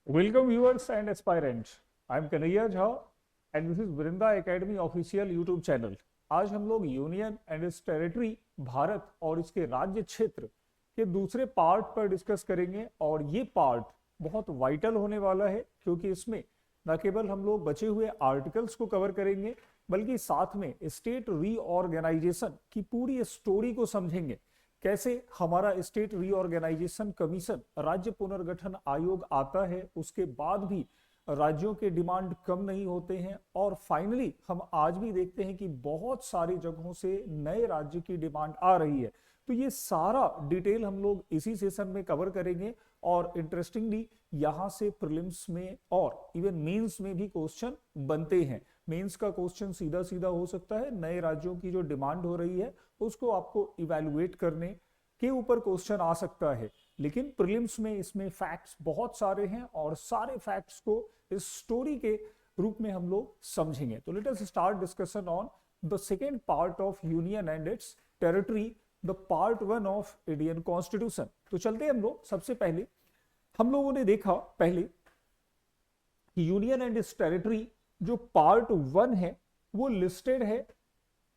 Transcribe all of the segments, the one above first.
Welcome viewers and aspirants. I am Kanhaiya Jha and this is Vrinda Academy official YouTube channel. आज हम लोग union and it's territory Bharat और इसके राज्य क्षेत्र के दूसरे पार्ट पर डिस्कस करेंगे और ये पार्ट बहुत वाइटल होने वाला है क्योंकि इसमें न केवल हम लोग बचे हुए आर्टिकल्स को कवर करेंगे बल्कि साथ में स्टेट रीऑर्गेनाइजेशन की पूरी स्टोरी को समझेंगे। कैसे हमारा स्टेट रीऑर्गेनाइजेशन कमीशन राज्य पुनर्गठन आयोग आता है, उसके बाद भी राज्यों के डिमांड कम नहीं होते हैं और फाइनली हम आज भी देखते हैं कि बहुत सारी जगहों से नए राज्य की डिमांड आ रही है। तो ये सारा डिटेल हम लोग इसी सेशन में कवर करेंगे और इंटरेस्टिंगली यहाँ से प्रीलिम्स में और इवन मेंस में भी क्वेश्चन बनते हैं। मेंस का क्वेश्चन सीधा सीधा हो सकता है, नए राज्यों की जो डिमांड हो रही है उसको आपको इवैल्यूएट करने के ऊपर क्वेश्चन आ सकता है, लेकिन प्रीलिम्स में इसमें फैक्ट्स बहुत सारे हैं और सारे फैक्ट्स को इस स्टोरी के रूप में हम लोग समझेंगे। तो let us start discussion on the second part of union and it's territory, the part one of Indian constitution. तो चलते हैं हम लोग। सबसे पहले हम लोगों ने देखा पहले कि यूनियन एंड इट्स टेरिटरी जो पार्ट वन है वो लिस्टेड है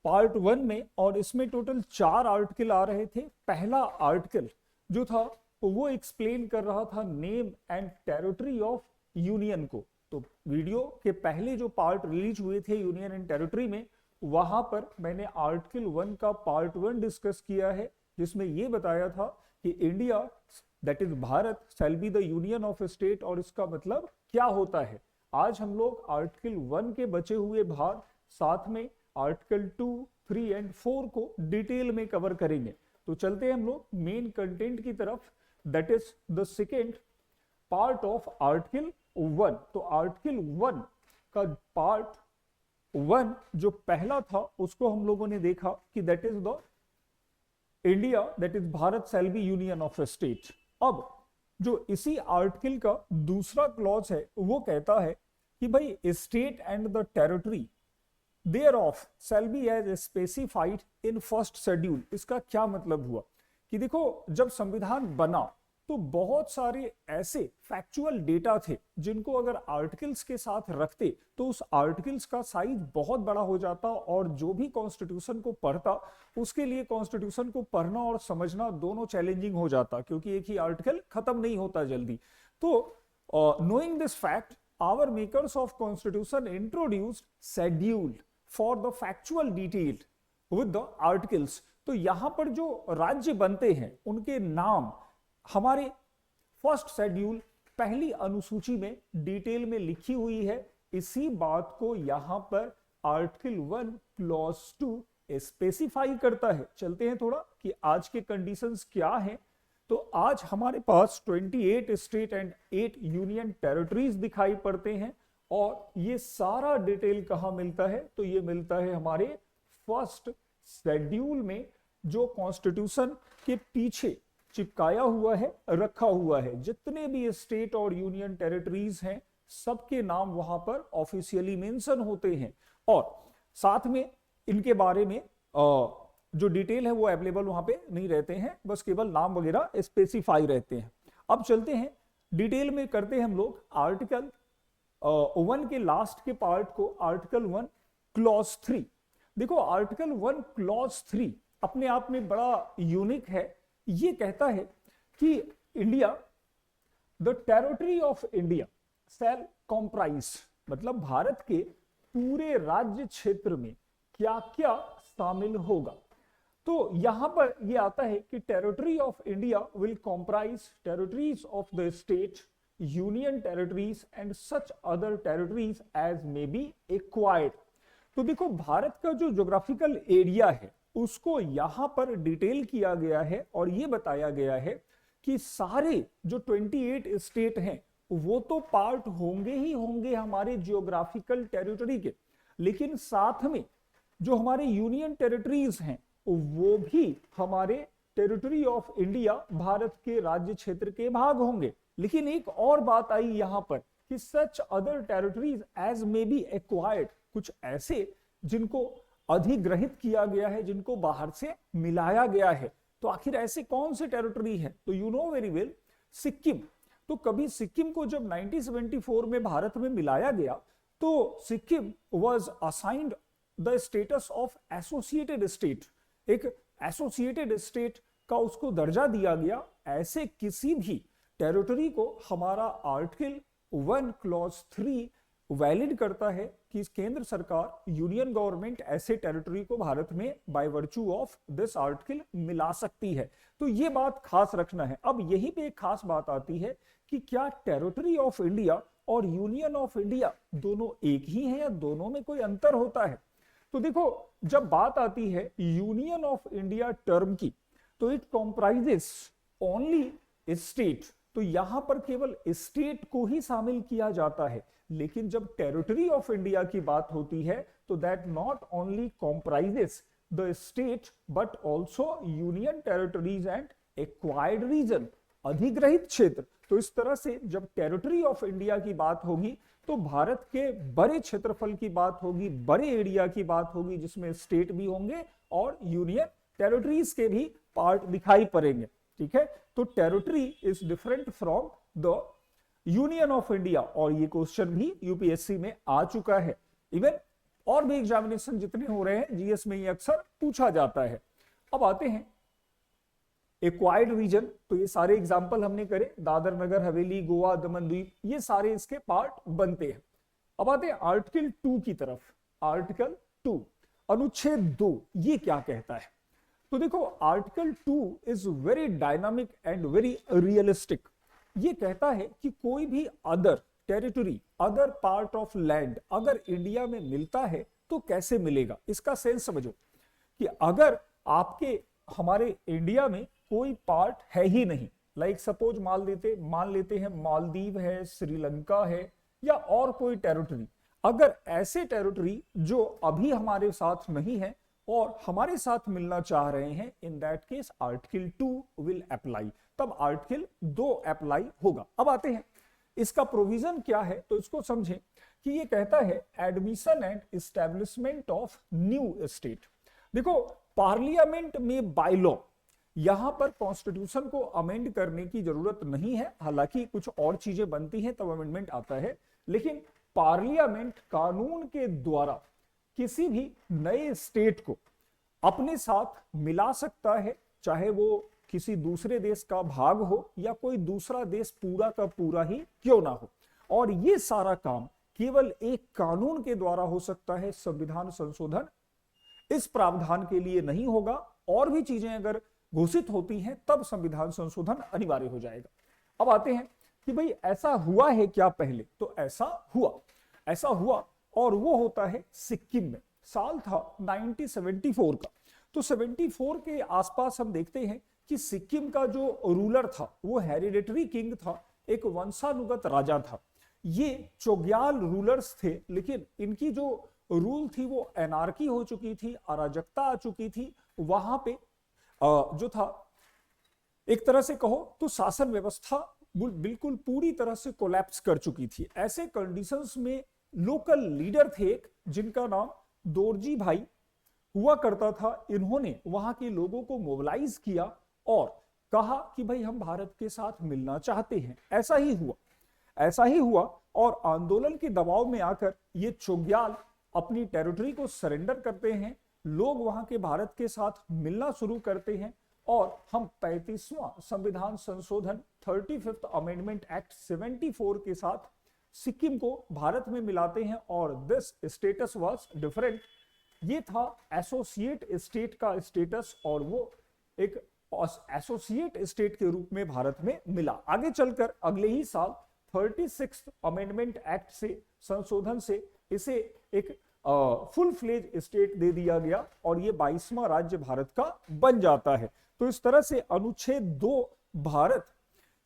पार्ट वन में और इसमें टोटल 4 आर्टिकल आ रहे थे। पहला आर्टिकल जो था वो एक्सप्लेन कर रहा था name and territory of union को। तो वीडियो के पहले जो पार्ट रिलीज हुए थे यूनियन एंड टेरिटरी में, वहां पर मैंने आर्टिकल 1 का पार्ट 1 डिस्कस किया है जिसमें यह बताया था कि India that is Bharat shall be the union of state और इसका मतलब क्या होता है। आज हम लोग आर्टिकल 1 के बचे हुए भाग साथ में आर्टिकल 2, 3 एंड 4 को डिटेल में कवर करेंगे। तो चलते हैं हम लोग मेन कंटेंट की तरफ, that is the second part of article 1। तो आर्टिकल 1 का पार्ट 1 जो पहला था उसको हम लोगों ने देखा कि that is the India that is Bharat shall be union of state. अब जो इसी आर्टिकल का दूसरा क्लॉज है वो कहता है कि भाई state and the territory thereof shall be as specified in first schedule। इसका क्या मतलब हुआ कि देखो जब संविधान बना तो बहुत सारे ऐसे फैक्चुअल डेटा थे जिनको अगर आर्टिकल्स के साथ रखते तो उस आर्टिकल्स का साइज बहुत बड़ा हो जाता और जो भी कॉन्स्टिट्यूशन को पढ़ता उसके लिए कॉन्स्टिट्यूशन को पढ़ना और समझना दोनों चैलेंजिंग हो जाता क्योंकि एक ही आर्टिकल खत्म नहीं होता जल्दी। तो knowing this fact our makers of constitution introduced schedule for the factual detail with the articles. तो यहां पर जो राज्य बनते हैं उनके नाम हमारे फर्स्ट शेड्यूल पहली अनुसूची में डिटेल में लिखी हुई है। इसी बात को यहां पर आर्टिकल 1 क्लॉज 2 स्पेसिफाई करता है। चलते हैं थोड़ा कि आज के कंडीशंस क्या हैं। तो आज हमारे पास 28 स्टेट एंड 8 यूनियन टेरिटरीज दिखाई पड़ते हैं और ये सारा डिटेल कहां मिलता है तो ये मिलता है हमारे फर्स्ट शेड्यूल में जो कॉन्स्टिट्यूशन के पीछे चिपकाया हुआ है, रखा हुआ है। जितने भी स्टेट और यूनियन टेरिटरीज हैं सबके नाम वहां पर ऑफिशियली मेंशन होते हैं और साथ में इनके बारे में जो डिटेल है वो अवेलेबल वहां पे नहीं रहते हैं, बस केवल नाम वगैरह स्पेसिफाई रहते हैं। अब चलते हैं डिटेल में करते हैं हम लोग आर्टिकल 1 के लास्ट के पार्ट को, आर्टिकल 1 क्लॉज 3। देखो आर्टिकल 1 क्लॉज 3 अपने आप में बड़ा यूनिक है। ये कहता है कि India the territory of India shall comprise, मतलब भारत के पूरे राज्य क्षेत्र में क्या क्या शामिल होगा। तो यहां पर ये आता है कि territory of India will comprise territories of the state, union territories and such other territories as may be acquired. तो देखो भारत का जो ज्योग्राफिकल एरिया है उसको यहां पर डिटेल किया गया है और यह बताया गया है कि सारे जो 28 स्टेट हैं वो तो पार्ट होंगे ही होंगे हमारे जियोग्राफिकल टेरिटरी के, लेकिन साथ में जो हमारे यूनियन टेरिटरीज हैं वो भी हमारे टेरिटरी ऑफ इंडिया भारत के राज्य क्षेत्र के भाग होंगे। लेकिन एक और बात आई यहां पर कि such other territories as may be acquired, कुछ ऐसे जिनको अधिग्रहित किया गया है, जिनको बाहर से मिलाया गया है। तो आखिर ऐसे कौन से टेरिटरी है तो you know very well Sikkim. तो कभी सिक्किम को जब 1974 में भारत में मिलाया गया तो Sikkim was assigned the status of associated state, एक एसोसिएटेड स्टेट का उसको दर्जा दिया गया। ऐसे किसी भी टेरिटरी को हमारा आर्टिकल 1 क्लॉज 3 वैलिड करता है कि केंद्र सरकार, यूनियन गवर्नमेंट ऐसे टेरिटरी को भारत में bye virtue of this article मिला सकती है। तो ये बात खास रखना है। अब यहीं पे एक खास बात आती है कि क्या टेरिटरी ऑफ इंडिया और यूनियन ऑफ इंडिया दोनों एक ही है या दोनों में कोई अंतर होता है? तो देखो, जब बात आती है यूनियन ऑफ इंडिया टर्म की, तो इट कॉम्प्राइजेस ओनली स्टेट, तो यहां पर केवल स्टेट को ही शामिल किया जाता है। लेकिन जब टेरिटरी ऑफ इंडिया की बात होती है तो that not only comprises the state but also union territories and acquired region, अधिग्रहित क्षेत्र। तो इस तरह से जब टेरिटरी ऑफ इंडिया की बात होगी तो भारत के बड़े क्षेत्रफल की बात होगी, बड़े एरिया की बात होगी, जिसमें स्टेट भी होंगे और यूनियन टेरिटरीज के भी पार्ट दिखाई पड़ेंगे। ठीक है, तो territory is different from the union of India, और ये क्वेश्चन भी यूपीएससी में आ चुका है। इवन और भी एग्जामिनेशन जितने हो रहे हैं जीएस में ये अक्सर पूछा जाता है। अब आते हैं एक्वायर्ड रीजन, तो ये सारे एग्जाम्पल हमने करे, दादर नगर हवेली, गोवा, दमन द्वीप, ये सारे इसके पार्ट बनते हैं। अब आते हैं आर्टिकल 2 की तरफ। आर्टिकल 2 अनुच्छेद 2 ये क्या कहता है? तो देखो, article 2 is very dynamic and very realistic. ये कहता है कि कोई भी other territory, other part of land अगर इंडिया में मिलता है तो कैसे मिलेगा। इसका सेंस समझो कि अगर आपके हमारे इंडिया में कोई पार्ट है ही नहीं, लाइक सपोज मान लेते हैं मालदीव है, श्रीलंका है या और कोई टेरिटरी, अगर ऐसे टेरिटरी जो अभी हमारे साथ नहीं है और हमारे साथ मिलना चाह रहे हैं, इन that case article 2 will apply, तब आर्टिकल 2 अप्लाई होगा। अब आते हैं इसका प्रोविजन क्या है, तो इसको समझें कि ये कहता है admission and establishment of new state. देखो, पार्लियामेंट में बाय लॉ यहां पर कॉन्स्टिट्यूशन को अमेंड करने की जरूरत नहीं है, हालांकि कुछ और चीजें बनती हैं तब अमेंडमेंट आता है, लेकिन पार्लियामेंट कानून के द्वारा किसी भी नए स्टेट को अपने साथ मिला सकता है, चाहे वो किसी दूसरे देश का भाग हो या कोई दूसरा देश पूरा का पूरा ही क्यों ना हो। और ये सारा काम केवल एक कानून के द्वारा हो सकता है, संविधान संशोधन इस प्रावधान के लिए नहीं होगा। और भी चीजें अगर घोषित होती हैं तब संविधान संशोधन अनिवार्य हो जाएगा। अब आते हैं कि भाई ऐसा हुआ है क्या पहले, तो ऐसा हुआ और वो होता है सिक्किम में। साल था 1974 का, तो 74 के आसपास हम देखते हैं कि सिक्किम का जो रूलर था वो हेरिडेटरी किंग था, एक वंशानुगत राजा था। ये चोग्याल रूलर्स थे, लेकिन इनकी जो रूल थी वो एनार्की हो चुकी थी, अराजकता आ चुकी थी। वहां पे जो था, एक तरह से कहो तो शासन व्यवस्था बिल्कुल पूरी तरह से कोलैप्स कर चुकी थी। ऐसे कंडीशंस में लोकल लीडर थे एक, जिनका नाम दोरजी भाई हुआ करता था। इन्होंने वहां के लोगों को मोबिलाइज किया और कहा कि भाई हम भारत के साथ मिलना चाहते हैं। ऐसा ही हुआ और आंदोलन के दबाव में आकर ये चोग्याल अपनी टेरिटरी को सरेंडर करते हैं। लोग वहां के भारत के साथ मिलना शुरू करते हैं और हम 35वां संविधान संशोधन 35th अमेंडमेंट एक्ट 74 के साथ सिक्किम को भारत में मिलाते हैं। और दिस स्टेटस वाज डिफरेंट, ये था एसोसिएट स्टेट का स्टेटस और वो एक एसोसिएट स्टेट के रूप में भारत में मिला। आगे चलकर अगले ही साल 36th अमेंडमेंट एक्ट से संशोधन से इसे एक फुल फ्लेज स्टेट दे दिया गया और ये 22वां राज्य भारत का बन जाता है। तो इस तरह से अनुच्छेद 2 भारत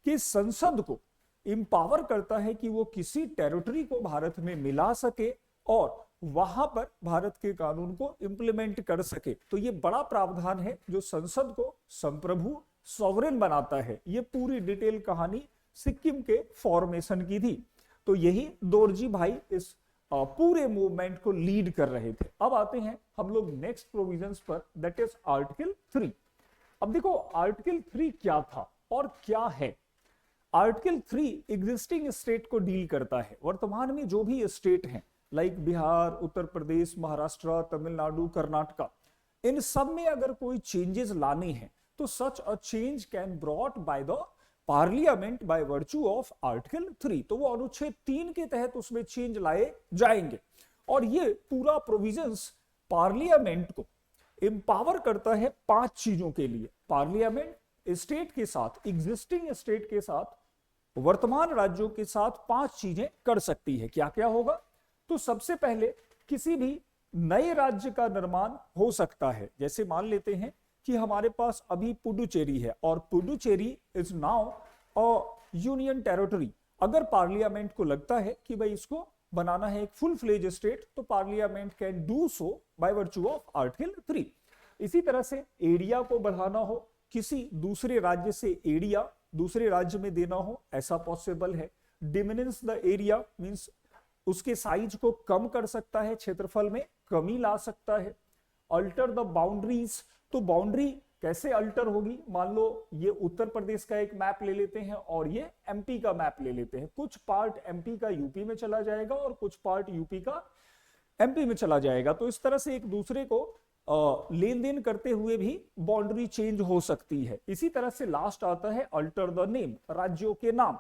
की संसद को इंपावर करता है कि वो किसी टेरिटरी को भारत में मिला सके और वहां पर भारत के कानून को इंप्लीमेंट कर सके। तो ये बड़ा प्रावधान है जो संसद को संप्रभु सॉवरेन बनाता है। ये पूरी डिटेल कहानी सिक्किम के फॉर्मेशन की थी। तो यही दोरजी भाई इस पूरे मूवमेंट को लीड कर रहे थे। अब आते हैं हम लोग नेक्स्ट प्रोविजंस पर, दैट इज आर्टिकल 3। अब देखो आर्टिकल 3 क्या था और क्या है। आर्टिकल 3 एग्जिस्टिंग स्टेट को डील करता है। वर्तमान में जो भी स्टेट हैं लाइक बिहार, उत्तर प्रदेश, महाराष्ट्र, तमिलनाडु, कर्नाटका, इन सब में अगर कोई चेंजेस लाने हैं तो such a change can brought by the parliament by virtue of article 3। तो वो अनुच्छेद 3 के तहत उसमें चेंज लाए जाएंगे। और ये पूरा प्रोविजंस पार्लियामेंट को एम्पावर करता है 5 चीजों के लिए। पार्लियामेंट स्टेट के साथ, एग्जिस्टिंग स्टेट के साथ, वर्तमान राज्यों के साथ 5 चीजें कर सकती है। क्या क्या होगा? तो सबसे पहले किसी भी नए राज्य का निर्माण हो सकता है। जैसे मान लेते हैं कि हमारे पास अभी पुडुचेरी है और Puducherry is now a union territory. अगर पार्लियामेंट को लगता है कि भाई इसको बनाना है एक फुल फ्लेज स्टेट, तो parliament can do so bye virtue of article 3। इसी तरह से एरिया को बढ़ाना हो, किसी दूसरे राज्य से एरिया दूसरे राज्य में देना हो, ऐसा पॉसिबल है। डिमिनिश द एरिया मींस उसके साइज को कम कर सकता है, क्षेत्रफल में कमी ला सकता है। अल्टर द बाउंड्रीज, तो बाउंड्री कैसे अल्टर होगी? मान लो ये उत्तर प्रदेश का एक मैप ले लेते हैं और ये एमपी का मैप ले लेते हैं। कुछ पार्ट एमपी का यूपी में चला जाएगा और कुछ पार्ट यूपी का एमपी में चला जाएगा। तो इस तरह से एक दूसरे को लेन देन करते हुए भी बाउंड्री चेंज हो सकती है। इसी तरह से लास्ट आता है अल्टर द नेम, राज्यों के नाम।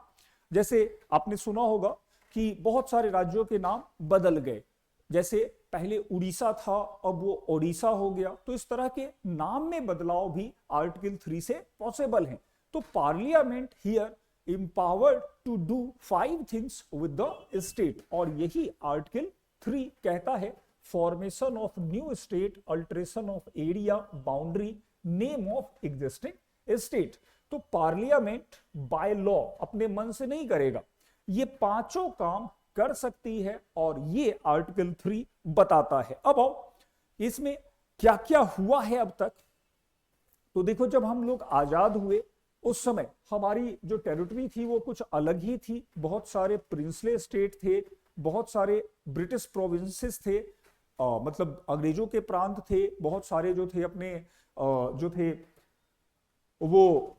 जैसे आपने सुना होगा कि बहुत सारे राज्यों के नाम बदल गए, जैसे पहले उड़ीसा था अब वो ओडिशा हो गया। तो इस तरह के नाम में बदलाव भी आर्टिकल 3 से पॉसिबल है। तो parliament here empowered to do 5 things with the state, और यही आर्टिकल 3 कहता है। Formation of new state, alteration of area, boundary, name of existing state. तो पार्लियामेंट बाय लॉ अपने मन से नहीं करेगा, ये पांचों काम कर सकती है और ये आर्टिकल 3 बताता है। अब आओ इसमें क्या क्या हुआ है अब तक। तो देखो, जब हम लोग आजाद हुए उस समय हमारी जो टेरिटरी थी वो कुछ अलग ही थी। बहुत सारे प्रिंसले स्टेट थे, बहुत सारे ब्रिटिश प्रोविंसेस थे, मतलब अंग्रेजों के प्रांत थे, बहुत सारे जो थे अपने जो थे वो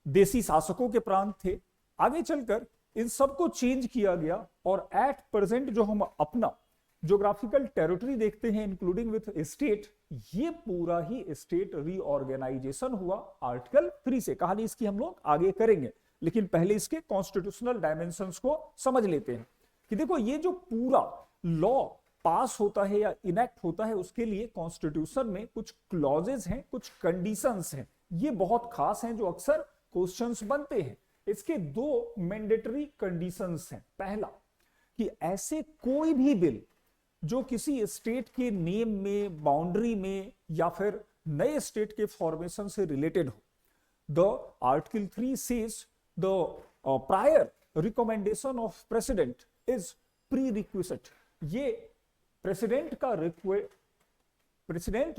देसी शासकों के प्रांत थे। आगे चलकर इन सबको चेंज किया गया और एट प्रेजेंट जो हम अपना ज्योग्राफिकल टेरिटरी देखते हैं इंक्लूडिंग विथ स्टेट, ये पूरा ही स्टेट रीऑर्गेनाइजेशन हुआ आर्टिकल 3 से। कहानी इसकी हम लोग आगे करेंगे, लेकिन पहले इसके कॉन्स्टिट्यूशनल डायमेंशंस को समझ लेते हैं कि देखो ये जो पूरा लॉ पास होता है या इनेक्ट होता है उसके लिए कॉन्स्टिट्यूशन में कुछ क्लॉजेस हैं, कुछ कंडीशंस हैं। ये बहुत खास हैं जो अक्सर क्वेश्चंस बनते हैं। इसके 2 मैंडेटरी कंडीशंस हैं। पहला कि ऐसे कोई भी बिल जो किसी स्टेट के नेम में, बाउंड्री में या फिर नए स्टेट के फॉर्मेशन से रिलेटेड हो, the article 3 says the prior recommendation of president is pre requisite. ये प्रेसिडेंट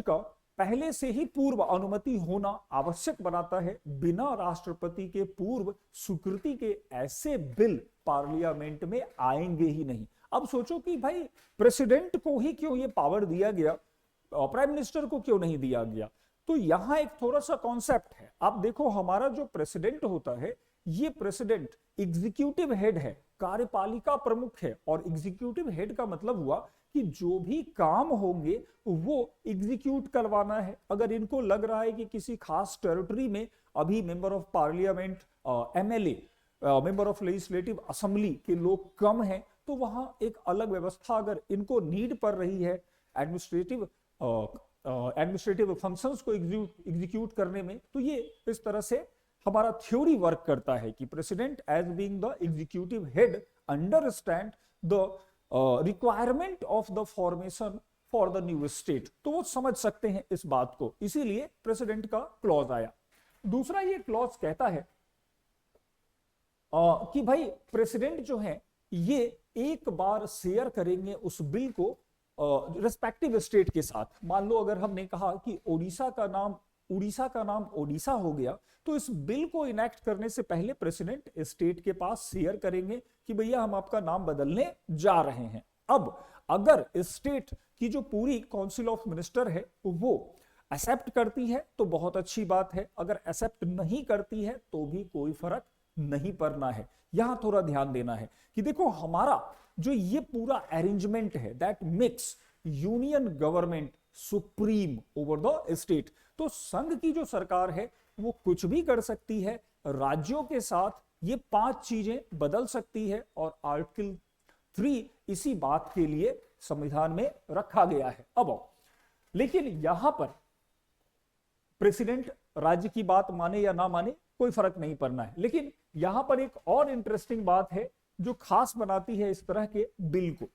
का पहले से ही पूर्व अनुमति होना आवश्यक बनाता है। बिना राष्ट्रपति के पूर्व स्वीकृति के ऐसे बिल पार्लियामेंट में आएंगे ही नहीं। अब सोचो कि भाई प्रेसिडेंट को ही क्यों ये पावर दिया गया, प्राइम मिनिस्टर को क्यों नहीं दिया गया? तो यहां एक थोड़ा सा कॉन्सेप्ट है। आप देखो, हमारा जो प्रेसिडेंट होता है, ये प्रेसिडेंट एग्जीक्यूटिव हेड है, कार्यपालिका प्रमुख है। और एग्जीक्यूटिव हेड का मतलब हुआ कि जो भी काम होंगे वो एग्जीक्यूट करवाना है। अगर इनको लग रहा है कि किसी खास टेरिटरी में अभी member of parliament, MLA, member of legislative assembly के लोग कम हैं, तो वहां एक अलग व्यवस्था अगर इनको नीड पड़ रही है एडमिनिस्ट्रेटिव फंक्शंस को एग्जीक्यूट करने में, तो ये इस तरह से हमारा थ्योरी वर्क करता है कि president as being the executive head understand the requirement of the formation for the new state. तो वो समझ सकते हैं इस बात को, इसीलिए प्रेसिडेंट का क्लॉज आया। दूसरा ये क्लॉज कहता है कि भाई प्रेसिडेंट जो है ये एक बार शेयर करेंगे उस बिल को रिस्पेक्टिव स्टेट के साथ। मान लो अगर हमने कहा कि उड़ीसा का नाम ओडिशा हो गया, तो इस बिल को इनेक्ट करने से पहले प्रेसिडेंट स्टेट के पास शेयर करेंगे कि भैया हम आपका नाम बदलने जा रहे हैं। अब अगर स्टेट की जो पूरी काउंसिल ऑफ मिनिस्टर है वो एक्सेप्ट करती है तो बहुत अच्छी बात है, अगर एक्सेप्ट नहीं करती है तो भी कोई फर्क नहीं पढ़ना है। यहां थोड़ा ध्यान देना है कि देखो हमारा जो ये पूरा अरेंजमेंट है that makes union government supreme over the state. तो संघ की जो सरकार है वो कुछ भी कर सकती है, राज्यों के साथ ये 5 चीजें बदल सकती है, और आर्टिकल 3 इसी बात के लिए संविधान में रखा गया है। अब लेकिन यहां पर प्रेसिडेंट राज्य की बात माने या ना माने कोई फर्क नहीं पड़ना है, लेकिन यहां पर एक और इंटरेस्टिंग बात है जो खास बनाती है इस तरह के बिल को।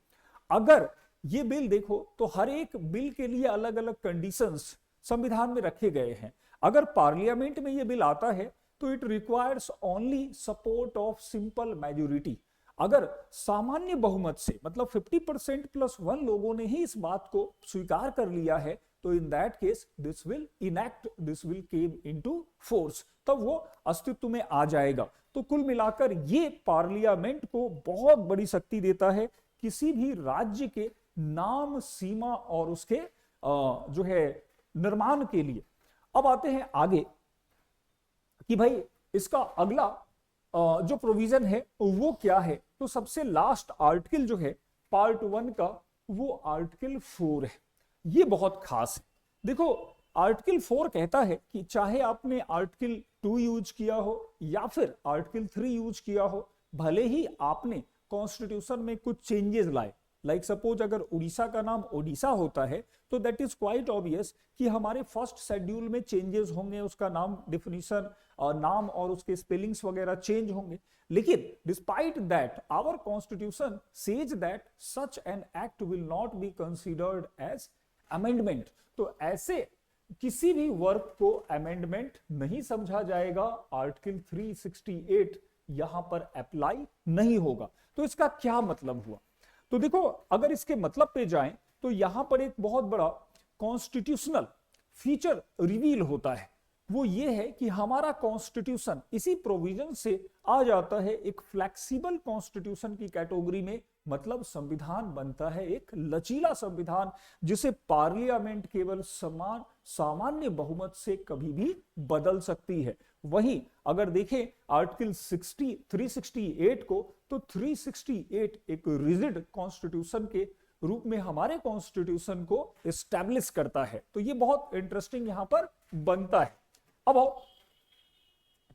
अगर ये बिल देखो तो हर एक बिल के लिए अलग अलग कंडीशंस संविधान में रखे गए हैं। अगर पार्लियामेंट में ये बिल आता है तो it requires only support of simple majority. अगर सामान्य बहुमत से मतलब 50% प्लस 1 लोगों ने ही इस बात को स्वीकार कर लिया है तो इन that case this will enact, this will came into force, तब वो अस्तित्व में आ जाएगा। तो कुल मिलाकर ये पार्लियामेंट को बहुत बड़ी शक्ति देता है किसी भी राज्य के नाम, सीमा और उसके जो है निर्माण के लिए। अब आते हैं आगे कि भाई इसका अगला जो प्रोविजन है वो क्या है। तो सबसे लास्ट आर्टिकल जो है पार्ट 1 का वो आर्टिकल 4 है। ये बहुत खास है। देखो आर्टिकल 4 कहता है कि चाहे आपने आर्टिकल 2 यूज किया हो या फिर आर्टिकल 3 यूज किया हो, भले ही आपने कॉन्स्टिट्यूशन में कुछ चेंजेस लाए, लाइक सपोज अगर उड़ीसा का नाम ओडिशा होता है तो दैट इज क्वाइट ऑब्वियस कि हमारे फर्स्ट शेड्यूल में चेंजेस होंगे, उसका नाम डिफिनीशन और नाम और उसके स्पेलिंग्स वगैरह चेंज होंगे। लेकिन despite that our constitution says that such an act will not be considered as amendment. तो ऐसे किसी भी वर्क को अमेंडमेंट नहीं समझा जाएगा। आर्टिकल 368 यहां पर अप्लाई नहीं होगा। तो इसका क्या मतलब हुआ? तो देखो अगर इसके मतलब पे जाएं तो यहां पर एक बहुत बड़ा कॉन्स्टिट्यूशनल फीचर रिवील होता है। वो ये है कि हमारा कॉन्स्टिट्यूशन इसी प्रोविजन से आ जाता है एक फ्लेक्सिबल कॉन्स्टिट्यूशन की कैटेगरी में। मतलब संविधान बनता है एक लचीला संविधान जिसे पार्लियामेंट केवल सामान्य बहुमत से कभी भी बदल सकती है। वहीं अगर देखें आर्टिकल 368 को तो 368 एक रिजिड कॉन्स्टिट्यूशन के रूप में हमारे कॉन्स्टिट्यूशन को एस्टैब्लिश करता है। तो ये बहुत इंटरेस्टिंग यहां पर बनता है। अब आओ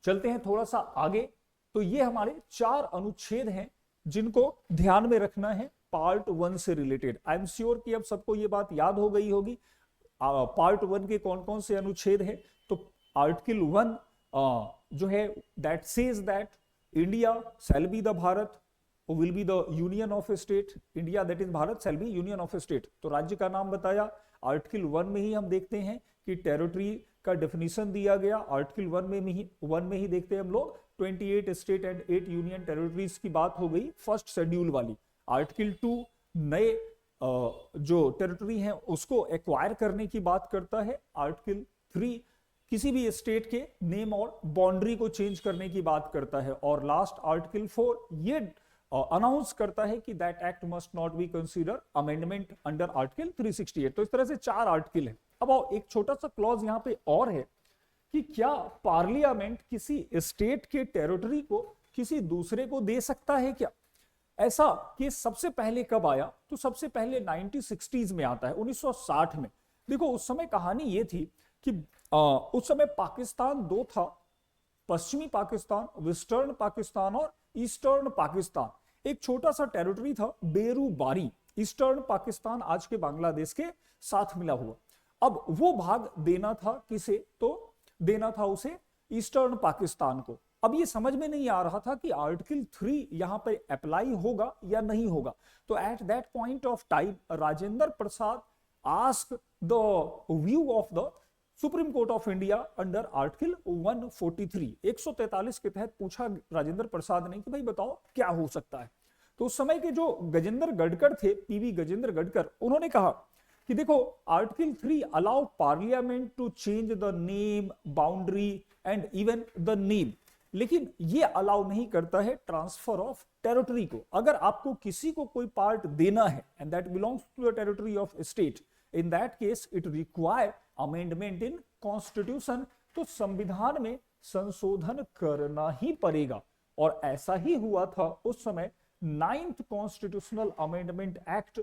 चलते हैं थोड़ा सा आगे। तो ये हमारे 4 अनुच्छेद हैं जिनको ध्यान में रखना है पार्ट 1 से रिलेटेड। आई एम श्योर कि अब सबको ये बात याद हो गई होगी पार्ट 1 के कौन कौन से अनुच्छेद हैं। तो आर्टिकल 1 जो है that says that India shall be the Bharat will be the union of A state. India that is Bharat shall be union of A state. तो राज्य का नाम बताया। आर्टिकल 1 में ही हम देखते हैं कि टेरिटरी का डेफिनेशन दिया गया। आर्टिकल 1 में ही देखते हैं हम लोग 28 स्टेट एंड 8 यूनियन टेरिटरीज की बात हो गई फर्स्ट शेड्यूल वाली। आर्टिकल 2 नए जो टेरिटरी हैं उसको एक्वायर करने की बात करता है। आर्टिकल 3 किसी भी स्टेट के नेम और बाउंड्री को चेंज करने की बात करता है। और लास्ट आर्टिकल 4 ये अनाउंस करता है कि that act must not be consider amendment under article 368। तो इस तरह से 4 आर्टिकल है। अब आओ एक छोटा सा क्लॉज यहां पे और है कि क्या पार्लियामेंट किसी स्टेट के टेरिटरी को किसी दूसरे को दे सकता है क्या? ऐसा केस सबसे पहले कब आया? तो सबसे पहले 1960s में आता है, 1960 में। देखो उस समय कहानी ये थी कि उस समय पाकिस्तान 2 था, पश्चिमी पाकिस्तान, वेस्टर्न पाकिस्तान और ईस्टर्न पाकिस्तान। एक छोटा सा टेरिटरी था बेरू बारी, ईस्टर्न पाकिस्तान आज के बांग्लादेश के साथ मिला हुआ। अब वो भाग देना था किसे? तो देना था उसे ईस्टर्न पाकिस्तान को। अब ये समझ में नहीं आ रहा था कि आर्टिकल 3 यहां पर अप्लाई होगा या नहीं होगा। तो at that point of time Rajendra Prasad ask the view of the supreme court of India under article 143, 143 के तहत पूछा राजेंद्र प्रसाद ने कि भाई बताओ क्या हो सकता है। तो उस समय के जो गजेंद्र गडकर थे, पीवी गजेंद्र गडकर, उन्होंने कहा कि देखो article 3 allow parliament to change the name, boundary and even the name, लेकिन ये अलाउ नहीं करता है ट्रांसफर ऑफ टेरिटरी को। अगर आपको किसी को कोई पार्ट देना है and that belongs to the territory of state, in that case it require amendment in constitution. तो संविधान में संशोधन करना ही पड़ेगा। और ऐसा ही हुआ था उस समय। 9th constitutional amendment act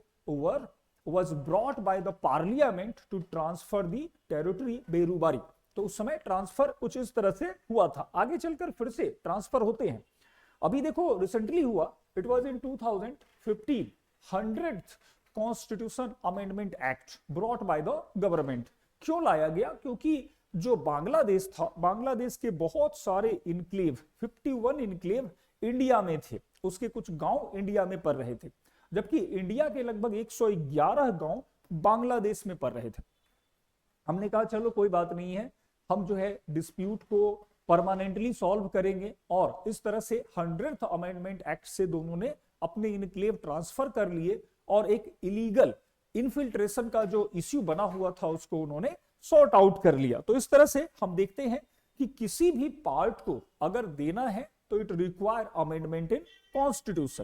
was brought by the parliament to transfer the territory Berubari. तो उस समय ट्रांसफर कुछ इस तरह से हुआ था, आगे चलकर फिर से ट्रांसफर होते हैं। अभी देखो रिसेंटली हुआ, it was in 2015 100th constitution amendment act brought by the government. क्यों लाया गया? क्योंकि जो बांग्लादेश था, बांग्लादेश के बहुत सारे इनक्लेव, 51 इनक्लेव इंडिया में थे, उसके कुछ गांव इंडिया में पड़ रहे थे, जबकि इंडिया के लगभग 111 गांव बांग्लादेश में पड़ रहे थे। हमने कहा चलो कोई बात नहीं है, हम जो है डिस्प्यूट को परमानेंटली सॉल्व करेंगे, और इस तरह से 100th अमेंडमेंट एक्ट से दोनों ने अपने इनक्लेव ट्रांसफर कर लिए और एक इलीगल इनफिल्ट्रेशन का जो इश्यू बना हुआ था उसको उन्होंने सॉर्ट आउट कर लिया। तो इस तरह से हम देखते हैं कि किसी भी पार्ट को अगर देना है तो it require amendment in constitution.